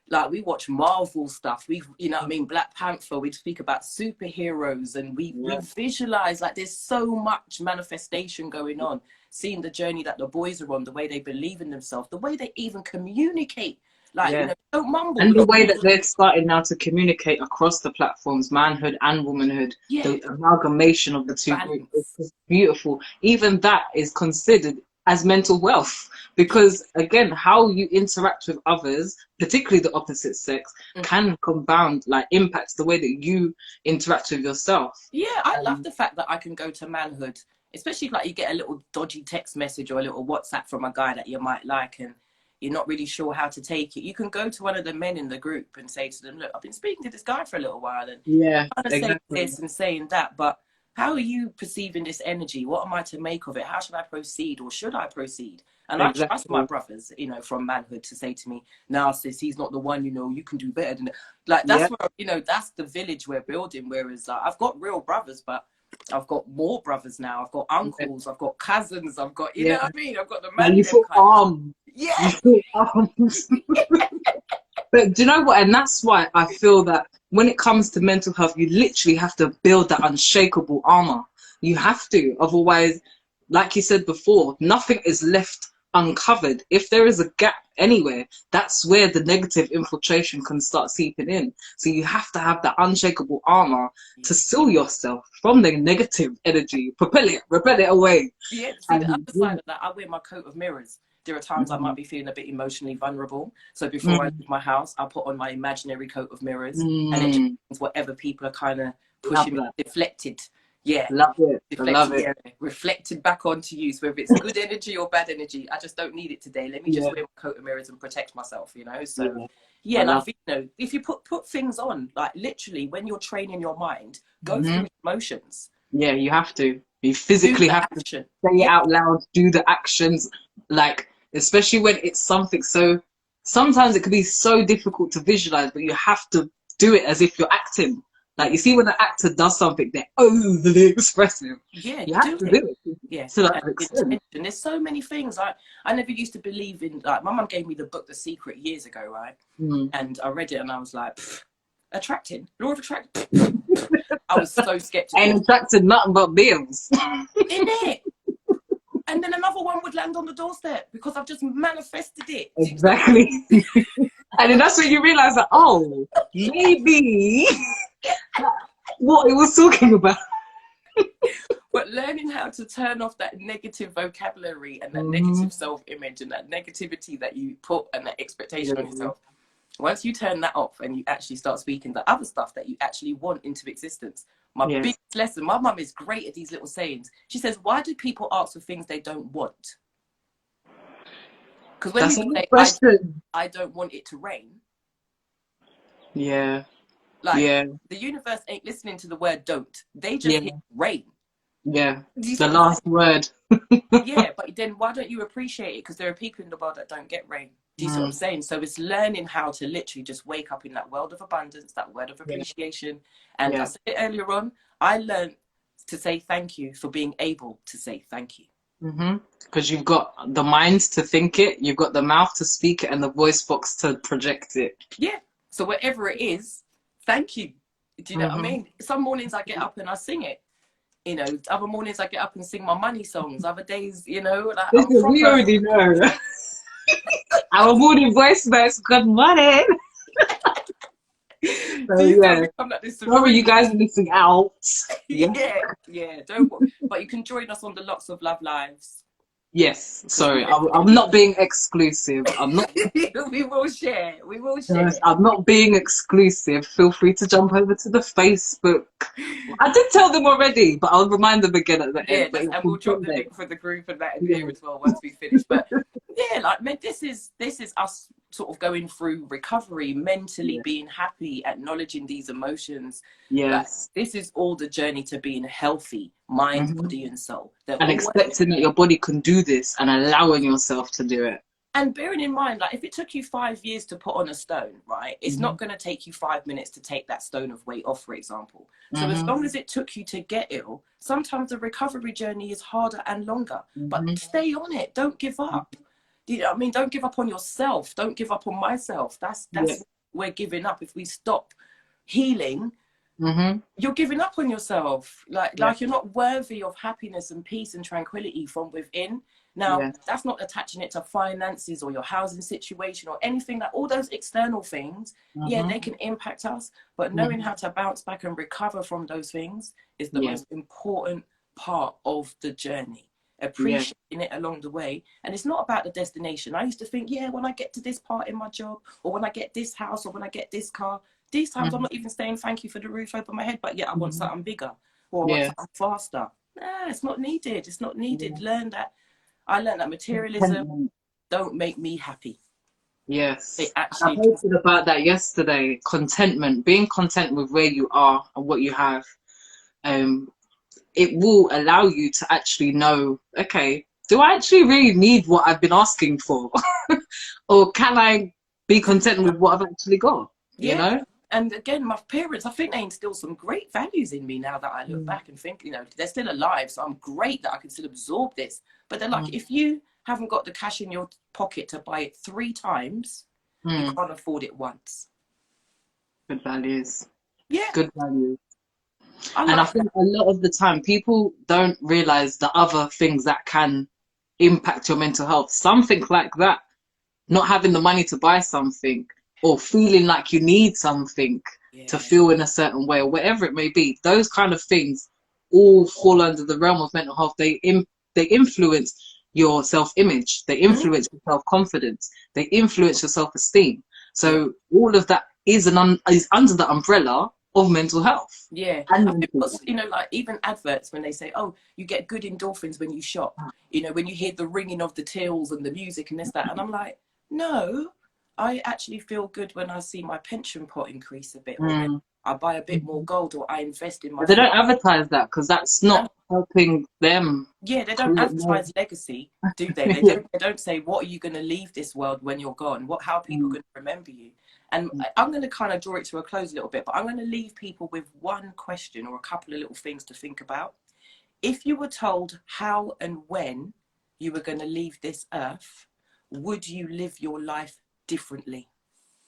Like we watch Marvel stuff. We, you know what I mean, Black Panther. We speak about superheroes, and we Yeah, visualize like there's so much manifestation going on. Seeing the journey that the boys are on, the way they believe in themselves, the way they even communicate. Like, you yeah. know, don't mumble. And the Look, way that they're starting now to communicate across the platforms, manhood and womanhood, yeah, the amalgamation of the the two groups balance. is beautiful. Even that is considered as mental wealth because, again, how you interact with others, particularly the opposite sex, can compound, like, impact the way that you interact with yourself. Yeah, I love Um, the fact that I can go to manhood, especially like you get a little dodgy text message or a little WhatsApp from a guy that you might like and you're not really sure how to take it. You can go to one of the men in the group and say to them, look, I've been speaking to this guy for a little while and yeah, I'm trying to say exactly. this and saying that, but how are you perceiving this energy? What am I to make of it? How should I proceed or should I proceed? And I trust my Exactly. brothers, you know, from manhood to say to me, now, sis, he's not the one, you know, you can do better than that. Like, Yeah, that's where, you know, that's the village we're building. Whereas I've got real brothers, but I've got more brothers now. I've got yeah, uncles, I've got cousins, I've got, you know yeah. what I mean? I've got the Like man you them feel kind of. armed. You Yeah. feel armed. But do you know what? And that's why I feel that when it comes to mental health, you literally have to build that unshakable armor. You have to. Otherwise, like you said before, nothing is left uncovered. If there is a gap anywhere, that's where the negative infiltration can start seeping in. So you have to have that unshakable armor to seal yourself from the negative energy, repel it away. Yeah, see the And other side of that, I wear my coat of mirrors. There are times I might be feeling a bit emotionally vulnerable. So before I mm, leave my house, I put on my imaginary coat of mirrors and it just mm, means whatever people are kind of love pushing me, that. deflected. Yeah, Love it. I love deflected, it. yeah, reflected back onto you. So if it's good energy or bad energy, I just don't need it today. Let me just Yeah, wear my coat of mirrors and protect myself, you know? So yeah. yeah, I and I love think, you know, if you put things on, like literally when you're training your mind, go it. through emotions, Yeah, you have to. You do physically the have to action. say it Yeah, out loud, do the actions, like, especially when it's something so, sometimes it can be so difficult to visualize, but you have to do it as if you're acting. Like, yeah. you see when an actor does something, they're overly expressive. Yeah, You you have do to it. do it Yeah, to that and extent. intention. There's so many things. I never used to believe in. Like my mum gave me the book The Secret years ago, right? Mm. And I read it, and I was like, attracting, law of attraction. I was so Ain't skeptical. attracted nothing but bills. In it, and then another one would land on the doorstep because I've just manifested it. Do you know what I Exactly. And then that's when you realize that, oh, maybe what it was talking about. But learning how to turn off that negative vocabulary and that Hmm. negative self-image and that negativity that you put and that expectation on Yeah. yourself. Once you turn that off and you actually start speaking the other stuff that you actually want into existence, my Yes. biggest lesson, my mum is great at these little sayings. She says, why do people ask for things they don't want? Because when That's a people good say, question. I don't want it to rain, Yeah. like Yeah. the universe ain't listening to the word don't. They just Yeah. hear rain. Yeah. Do you see The what I'm saying? last word. Yeah, but then why don't you appreciate it? Because there are people in the world that don't get rain. Do you see what I'm Mm. saying? So it's learning how to literally just wake up in that world of abundance, that word of Yeah. appreciation. And I Yeah. said it earlier on, I learned to say thank you for being able to say thank you. Because you've got the mind to think it, you've got the mouth to speak it, and the voice box to project it. Yeah. So whatever it is, thank you. Do you know what I Hmm. mean? Some mornings I get up and I sing it. You know, other mornings I get up and sing my money songs. Other days, you know, like I'm Listen, we proper. already know. Our morning voice notes, good morning. So These times yeah, become like this sorry you sorority. guys are missing out. Yeah. Yeah, yeah. Don't. But you can join us on the Lots of Love Lives Yes. because we Sorry, I'm definitely not being exclusive. I'm not. we will share. We will share. I'm not being exclusive. Feel free to jump over to the Facebook. I did tell them already, but I'll remind them again at the Yeah, end. But and from we'll drop the Sunday. link for the group and that in Yeah. here as well once we finish. But yeah, like man, this is us sort of going through recovery, mentally Yeah. being happy, acknowledging these emotions. Yes. Like, this is all the journey to being healthy, mind, Mhm. body, and soul. They're And all expecting that your body can do this and allowing yourself to do it. And bearing in mind, like, if it took you 5 years to put on a stone, right, it's Mhm. not going to take you 5 minutes to take that stone of weight off, for example. So as Mhm. long as it took you to get ill, sometimes the recovery journey is harder and longer. But Mhm. stay on it. Don't give up. Do you know what I mean? Don't give up on yourself. Don't give up on myself. That's Yeah. what we're giving up. If we stop healing, Mhm. you're giving up on yourself. Like Yeah. you're not worthy of happiness and peace and tranquility from within. Now, Yeah. that's not attaching it to finances or your housing situation or anything. Like, all those external things, yeah, Mhm. they can impact us, but knowing how to bounce back and recover from those things is the Yeah. most important part of the journey. Yeah. Appreciating it along the way. And it's not about the destination. I used to think, yeah, when I get to this part in my job, or when I get this house, or when I get this car, these times I'm Mhm. not even saying thank you for the roof over my head, but yeah, I want Mhm. something bigger, or I want Yeah. something faster. Nah, it's not needed. It's not needed. Yeah. I learned that materialism Contentment. don't make me happy. Yes. It And I actually can. posted about that yesterday. Contentment, being content with where you are and what you have. Um, it will allow you to actually know, okay, do I actually really need what I've been asking for? Or can I be content with what I've actually got? You Yeah. know? And again, my parents, I think they instill some great values in me now that I look back and think, they're still alive. So I'm great that I can still absorb this. But they're like, Mm. if you haven't got the cash in your pocket to buy it 3 times, you Mm. can't afford it once. Good values. Yeah. Good values. I And I like think that. a lot of the time people don't realize the other things that can impact your mental health. Something like that, not having the money to buy something or feeling like you need something to Yeah. feel in a certain way or whatever it may be. Those kind of things all fall under the realm of mental health. They influence your self-image. They Mhm. influence your self-confidence. They influence your self-esteem. Yeah. So all of that is is under the umbrella of mental health. Yeah, And I think mental what's, like, even adverts when they say, "Oh, you get good endorphins when you shop," when you hear the ringing of the tills and the music and this, that, and I'm like, no, I actually feel good when I see my pension pot increase a bit, or when health. I buy a bit more gold, or I invest in my But they future. don't advertise that because that's No, not helping them yeah, they don't create more. advertise legacy, do they? They Yeah. don't. They don't say, what are you going to leave this world when you're gone? How are people Mm. going to remember you? And I'm going to kind of draw it to a close a little bit, but I'm going to leave people with one question or a couple of little things to think about. If you were told how and when you were going to leave this earth, would you live your life differently?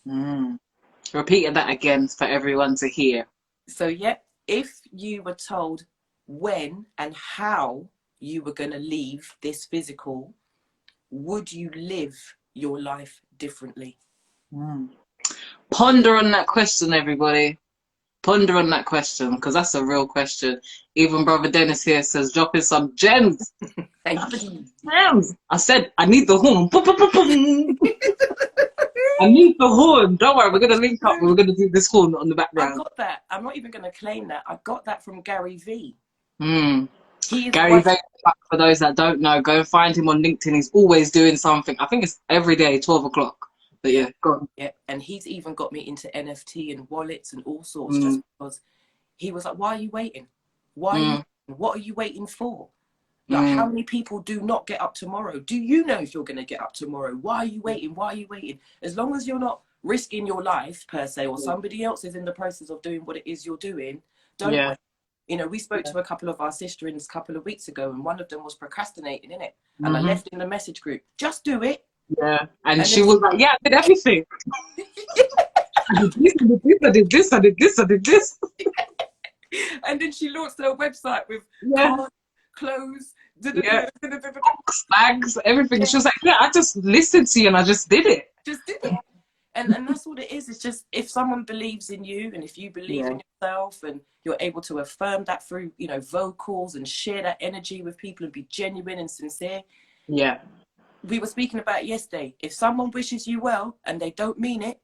Mm. Repeating that again for everyone to hear. So, yeah, if you were told when and how you were going to leave this physical, would you live your life differently? Mm. Ponder on that question, everybody. Ponder on that question because that's a real question. Even Brother Dennis here says, dropping some gems. Thank you. Gems. I said, I need the horn. Boom, boom, boom, boom. I need the horn. Don't worry, we're going to link up. We're going to do this horn on the I background. got that. I'm not even going to claim that. I got that from Gary V. Mm. He is Gary Vaynerchuk, for those that don't know, go and find him on LinkedIn. He's always doing something. I think it's every day, 12 o'clock. But yeah, go on. Yeah, and he's even got me into NFT and wallets and all sorts, Mm. just because he was like, why are you waiting? Why are you, what are you waiting for? Like, how many people do not get up tomorrow? Do you know if you're going to get up tomorrow? Why are you waiting? Why are you waiting? As long as you're not risking your life per se, or somebody else is in the process of doing what it is you're doing, don't wait. We spoke to a couple of our sisterins a couple of weeks ago, and one of them was procrastinating, innit? And I left in the message group, just do it. Yeah. And she then was like, yeah, I did everything. I did this, I did this, I did this, I did this, I did this. And then she launched her website with cars, clothes, bags, everything. She was like, yeah, I just listened to you and I just did it. Just did it. And that's what it is. It's just, if someone believes in you and if you believe in yourself and you're able to affirm that through, vocals and share that energy with people and be genuine and sincere. Yeah. We were speaking about yesterday. If someone wishes you well and they don't mean it,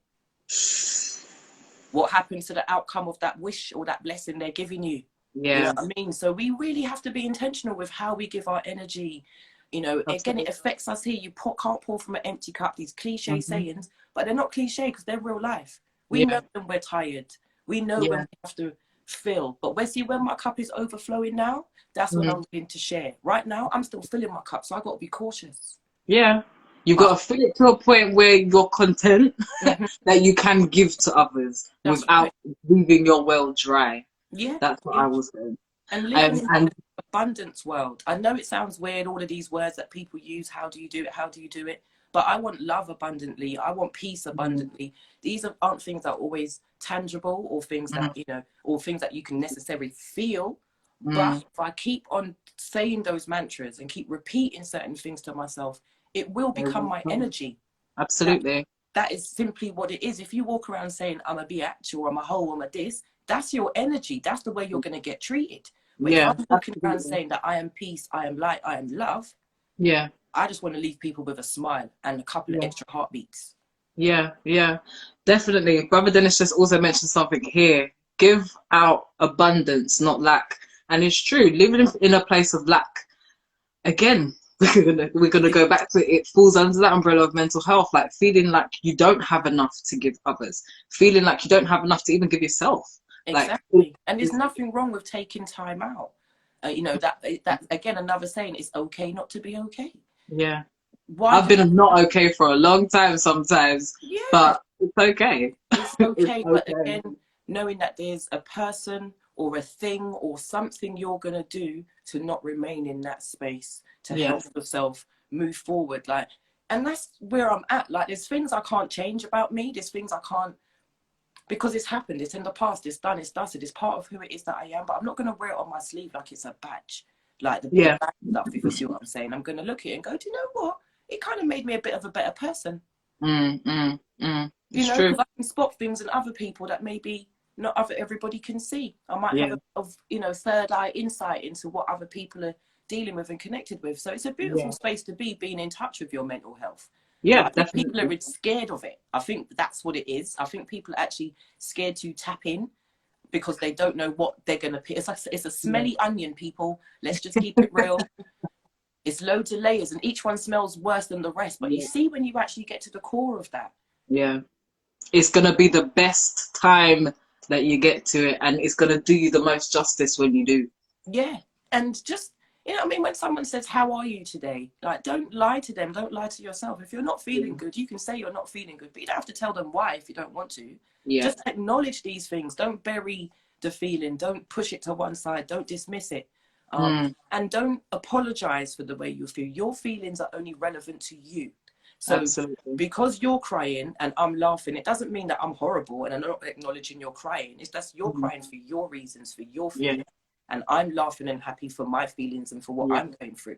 what happens to the outcome of that wish or that blessing they're giving you? Yeah. You know what I mean? So we really have to be intentional with how we give our energy, You know, again, Absolutely. it affects us here. You can't pour from an empty cup. These cliche sayings, but they're not cliche because they're real life. We Yeah. know when we're tired. We know when Yeah. we have to fill. But when my cup is overflowing now, that's when I'm willing to share. Right now, I'm still filling my cup, so I got to be cautious. Yeah. You've got But to fill it to a point where you're content that you can give to others that's without right. leaving your well dry. Yeah, That's what yeah. I was saying. And living in And an abundance world. I know it sounds weird, all of these words that people use. How do you do it? How do you do it? But I want love abundantly. I want peace abundantly. These aren't things that are always tangible or things that, you know, or things that you can necessarily feel. But if I keep on saying those mantras and keep repeating certain things to myself, it will become my energy. absolutely. That is simply what it is. If you walk around saying, I'm a biatch or I'm a hoe, I'm a this, that's your energy. That's the way you're going to get treated. But if Yeah, I'm walking around absolutely. saying that I am peace, I am light, I am love, Yeah. I just want to leave people with a smile and a couple of Yeah. extra heartbeats. Yeah, yeah, definitely. Brother Dennis just also mentioned something here. Give out abundance, not lack. And it's true, living in a place of lack, again, we're gonna go back to it. It falls under that umbrella of mental health, like feeling like you don't have enough to give others, feeling like you don't have enough to even give yourself. Like, Exactly. And there's nothing wrong with taking time out. You know, that again, another saying, it's okay not to be okay. yeah, Why I've do been not okay for a long time sometimes, Yeah, but it's okay. it's It's okay. But okay. again, knowing that there's a person or a thing or something you're going to do to not remain in that space to Yeah. help yourself move forward. Like, and that's where I'm at. Like, there's things I can't change about me. There's things I can't, because it's happened. It's in the past. It's done. It's dusted. It's part of who it is that I am. But I'm not going to wear it on my sleeve like it's a badge, like the Yeah. bad stuff, if you see what I'm saying. I'm going to look at it and go, do you know what? It kind of made me a bit of a better person. It's You know, true. because I can spot things in other people that maybe not everybody can see. I might have third eye insight into what other people are dealing with and connected with. So it's a beautiful space to be, being in touch with your mental health. Yeah, But I think people definitely. are scared of it. I think that's what it is. I think people are actually scared to tap in because they don't know what they're going to pick. It's a smelly onion, people. Let's just keep it real. It's loads of layers and each one smells worse than the rest. But you see when you actually get to the core of that. Yeah. It's gonna be the best time that you get to it, and it's gonna do you the most justice when you do. Yeah. And just, you know what I mean? When someone says, how are you today? Like, don't lie to them. Don't lie to yourself. If you're not feeling good, you can say you're not feeling good, but you don't have to tell them why if you don't want to. Yeah. Just acknowledge these things. Don't bury the feeling. Don't push it to one side. Don't dismiss it. And don't apologize for the way you feel. Your feelings are only relevant to you. So Absolutely. because you're crying and I'm laughing, it doesn't mean that I'm horrible and I'm not acknowledging you're crying. It's just you're crying for your reasons, for your feelings. Yeah. And I'm laughing and happy for my feelings and for what I'm going through.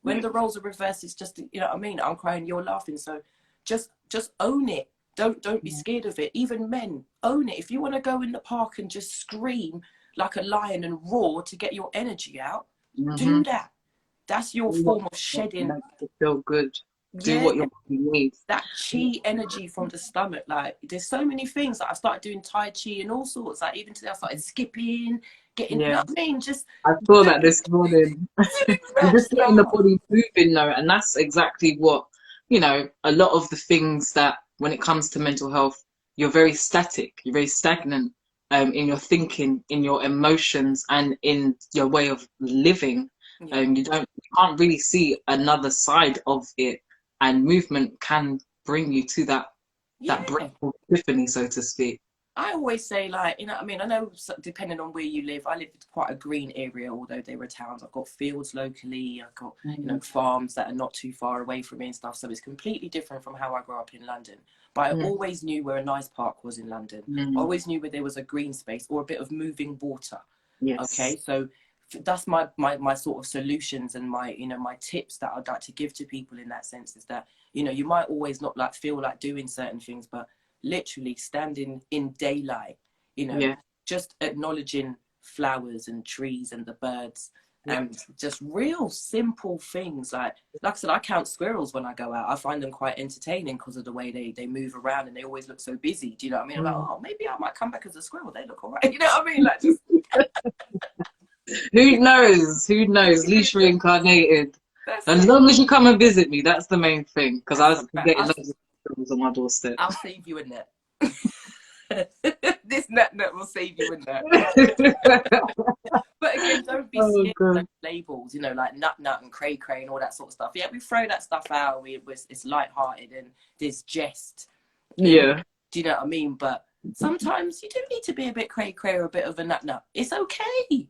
When the roles are reversed, it's just, you know what I mean? I'm crying, you're laughing. So just own it. Don't be scared of it. Even men, own it. If you want to go in the park and just scream like a lion and roar to get your energy out, do that. That's your form of shedding. Make you feel good. Do what your body needs. That chi energy from the stomach. Like, there's so many things. Like, I started doing Tai Chi and all sorts. Like, even today I started skipping, getting, you know what I mean? Just I saw that this morning. Just getting the body moving though, and that's exactly what, you know, a lot of the things that when it comes to mental health, you're very static, you're very stagnant in your thinking, in your emotions, and in your way of living. You can't really see another side of it, and movement can bring you to that breakthrough epiphany, so to speak. I always say, like, you know what I mean? I know depending on where you live, I live in quite a green area, although there are towns. I've got fields locally, I've got, you know, farms that are not too far away from me and stuff. So it's completely different from how I grew up in London. But I always knew where a nice park was in London. I always knew where there was a green space or a bit of moving water. Okay, so that's my sort of solutions and my, you know, my tips that I'd like to give to people in that sense is that, you know, you might always not like feel like doing certain things, but literally standing in daylight, you know, just acknowledging flowers and trees and the birds and just real simple things. Like I said, I count squirrels when I go out. I find them quite entertaining because of the way they move around and they always look so busy. Do you know what I mean? I'm like, oh, maybe I might come back as a squirrel. They look all right. You know what I mean? Like, just Who knows? Who knows? Leash reincarnated. That's As it. long as you come and visit me, that's the main thing. Because I That's was not bad. getting loads of bills on my doorstep. I'll save you a net. This net will save you a net. But again, don't be Oh scared of god. those labels, you know, like nut and cray cray and all that sort of stuff. Yeah, we throw that stuff out. It's lighthearted and there's jest. Yeah. Do you know what I mean? But sometimes you do need to be a bit cray cray or a bit of a nut. It's okay.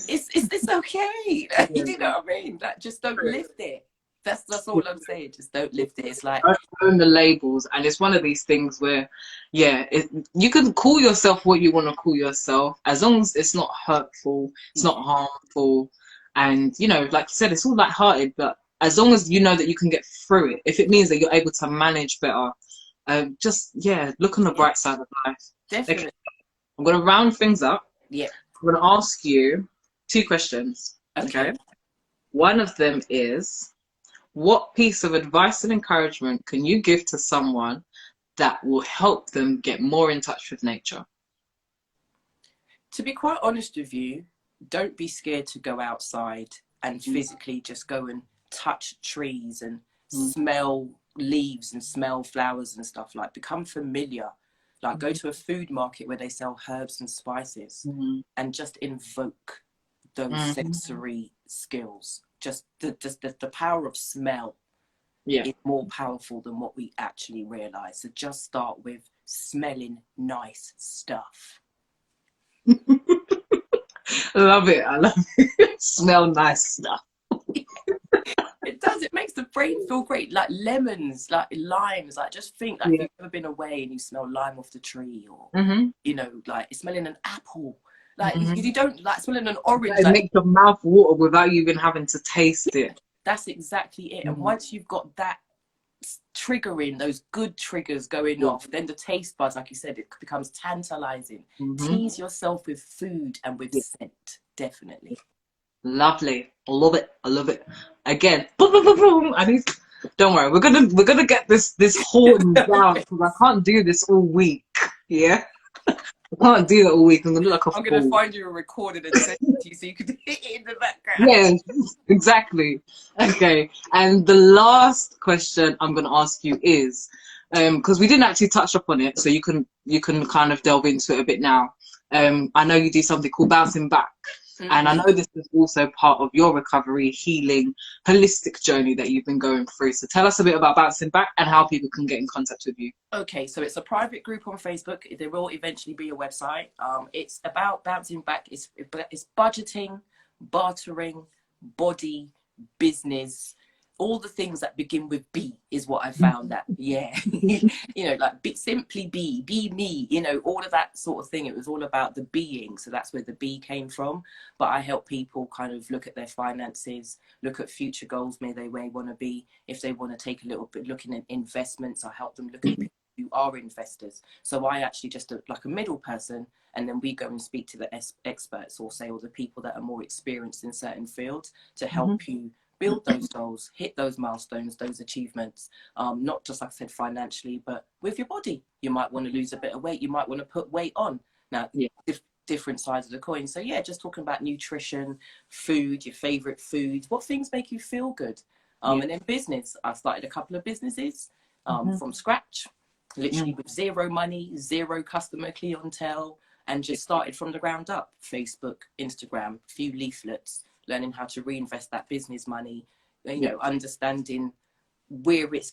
It's okay. Do you know what I mean? Like, just don't lift it. That's all I'm saying. Just don't lift it. It's like, I own the labels, and it's one of these things where, yeah, you can call yourself what you want to call yourself, as long as it's not hurtful, it's not harmful, and you know, like you said, it's all light-hearted. But as long as you know that you can get through it, if it means that you're able to manage better, just look on the bright side of life. definitely. Okay, I'm gonna round things up. Yeah. I'm gonna ask you 2 questions. Okay. One of them is, what piece of advice and encouragement can you give to someone that will help them get more in touch with nature? To be quite honest with you, don't be scared to go outside and physically just go and touch trees and smell leaves and smell flowers and stuff. Like, become familiar. Like, go to a food market where they sell herbs and spices and just invoke those sensory skills. Just the power of smell is more powerful than what we actually realize. So just start with smelling nice stuff. Love it. I love it. Smell nice stuff. It does. It makes the brain feel great. Like lemons, like limes. Like, just think, like, if you've ever been away and you smell lime off the tree, or you know, like smelling an apple. Like, you don't like smelling an orange. It like, makes your mouth water without you even having to taste it. That's exactly it. And once you've got that triggering, those good triggers going off, then the taste buds, like you said, it becomes tantalizing. Tease yourself with food and with scent. Definitely. Lovely. I love it. I love it. Again, boom, boom, boom, boom. Don't worry, we're gonna get this horn down, because I can't do this all week. Yeah, I can't do that all week. I'm gonna look like a I'm gonna fool. find you a recording and send it to you so you can hit it in the background. Yeah, exactly. Okay, and the last question I'm gonna ask you is, because we didn't actually touch upon it, so you can kind of delve into it a bit now. I know you do something called Bouncing Back. And I know this is also part of your recovery, healing, holistic journey that you've been going through. So tell us a bit about Bouncing Back and how people can get in contact with you. Okay, so it's a private group on Facebook. There will eventually be a website. It's about bouncing back. It's budgeting, bartering, body, business, all the things that begin with B is what I found that, you know, like simply be me, you know, all of that sort of thing. It was all about the being. So that's where the B came from. But I help people kind of look at their finances, look at future goals, may want to be, if they want to take a little bit looking at investments, I help them look at people who are investors. So I actually just like a middle person, and then we go and speak to the experts, or the people that are more experienced in certain fields, to help you build those goals, hit those milestones, those achievements, not just, like I said, financially, but with your body. You might want to lose a bit of weight. You might want to put weight on. Now, different sides of the coin. So yeah, just talking about nutrition, food, your favorite foods, what things make you feel good. And then business. I started a couple of businesses from scratch, literally with zero money, zero customer clientele, and just started from the ground up. Facebook, Instagram, a few leaflets, learning how to reinvest that business money, you know, understanding where it's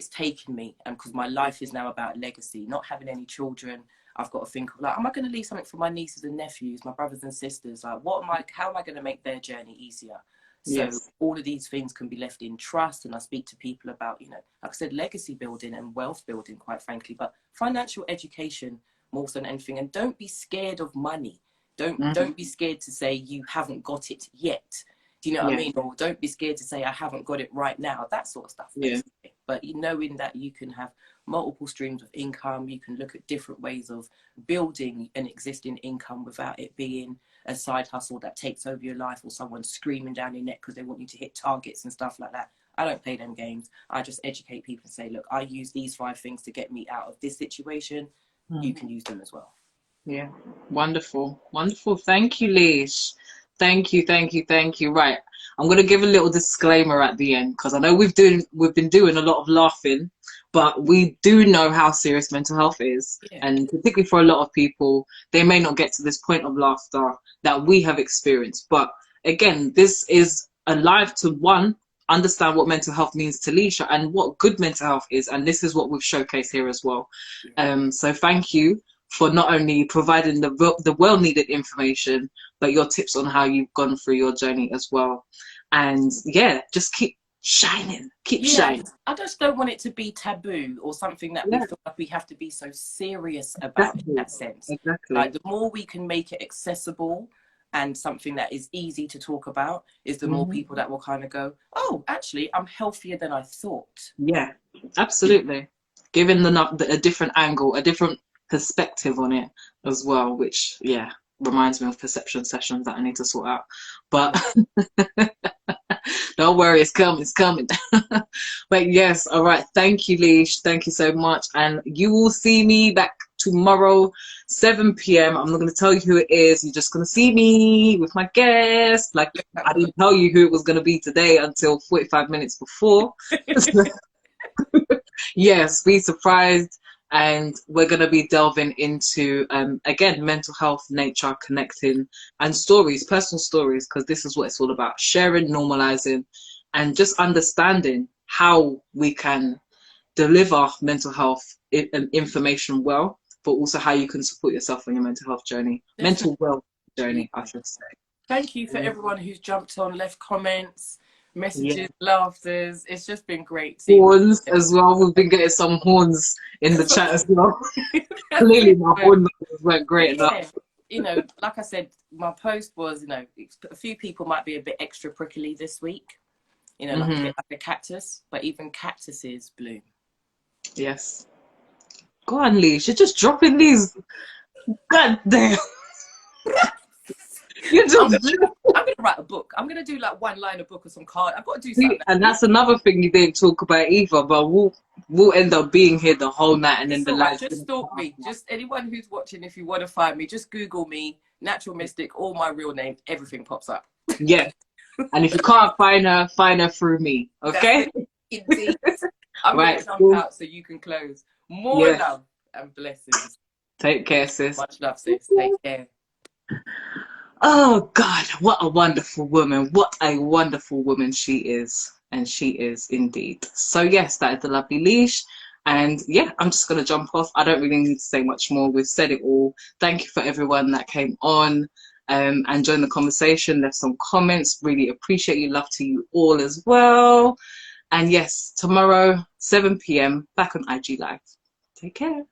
taken me. And because my life is now about legacy, not having any children, I've got to think of, like, am I going to leave something for my nieces and nephews, my brothers and sisters? Like, how am I going to make their journey easier? So all of these things can be left in trust. And I speak to people about, you know, like I said, legacy building and wealth building, quite frankly, but financial education more than anything. And don't be scared of money. Don't be scared to say you haven't got it yet. Do you know what I mean? Or don't be scared to say I haven't got it right now. That sort of stuff. Basically. But knowing that you can have multiple streams of income, you can look at different ways of building an existing income without it being a side hustle that takes over your life, or someone screaming down your neck because they want you to hit targets and stuff like that. I don't play them games. I just educate people and say, look, I use these 5 things to get me out of this situation. You can use them as well. Yeah, wonderful. Thank you, Leash. Thank you. Right, I'm going to give a little disclaimer at the end, because I know we've been doing a lot of laughing, but we do know how serious mental health is. Yeah. And particularly for a lot of people, they may not get to this point of laughter that we have experienced. But again, this is a live to one, understand what mental health means to Leisha and what good mental health is. And this is what we've showcased here as well. So thank you for not only providing the well-needed information, but your tips on how you've gone through your journey as well. And yeah, just keep shining, shining. I just don't want it to be taboo or something that we feel like we have to be so serious about in that sense. Exactly. Like, the more we can make it accessible and something that is easy to talk about, is the more people that will kind of go, oh, actually, I'm healthier than I thought. Yeah, absolutely. Giving a different angle, a different perspective on it as well, which reminds me of perception sessions that I need to sort out. But don't worry, it's coming. But yes, all right, thank you, Leash, thank you so much, and you will see me back tomorrow 7 p.m. I'm not going to tell you who it is. You're just going to see me with my guest. Like, I didn't tell you who it was going to be today until 45 minutes before. Yes, be surprised. And we're going to be delving into, again, mental health, nature, connecting, and stories, personal stories, because this is what it's all about. Sharing, normalizing, and just understanding how we can deliver mental health information well, but also how you can support yourself on your mental health journey. Mental wealth journey, I should say. Thank you for everyone who's jumped on, left comments, messages, laughters. It's just been great. Horns as well. We've been getting some horns in the chat as well. Clearly my horn numbers weren't great enough. You know, like I said, my post was, you know, a few people might be a bit extra prickly this week, you know, like a bit like a cactus, but even cactuses bloom. Yes. Go on, Leash. You're just dropping these. God damn. I'm gonna write a book. I'm gonna do like one line of book or some card. I've got to do something. And that's another thing you didn't talk about either. But we'll end up being here the whole night, and then the live. Just stalk me. Just anyone who's watching, if you want to find me, just Google me, Natural Mystic, or my real name. Everything pops up. Yeah. And if you can't find her through me. Okay. Indeed. I'm gonna jump out so you can close. More love and blessings. Take care, sis. Much love, sis. Take care. Oh God, what a wonderful woman. What a wonderful woman she is. And she is indeed. So yes, that is the lovely Leash. And yeah, I'm just going to jump off. I don't really need to say much more. We've said it all. Thank you for everyone that came on and joined the conversation, left some comments. Really appreciate you. Love to you all as well. And yes, tomorrow, 7 p.m, back on IG Live. Take care.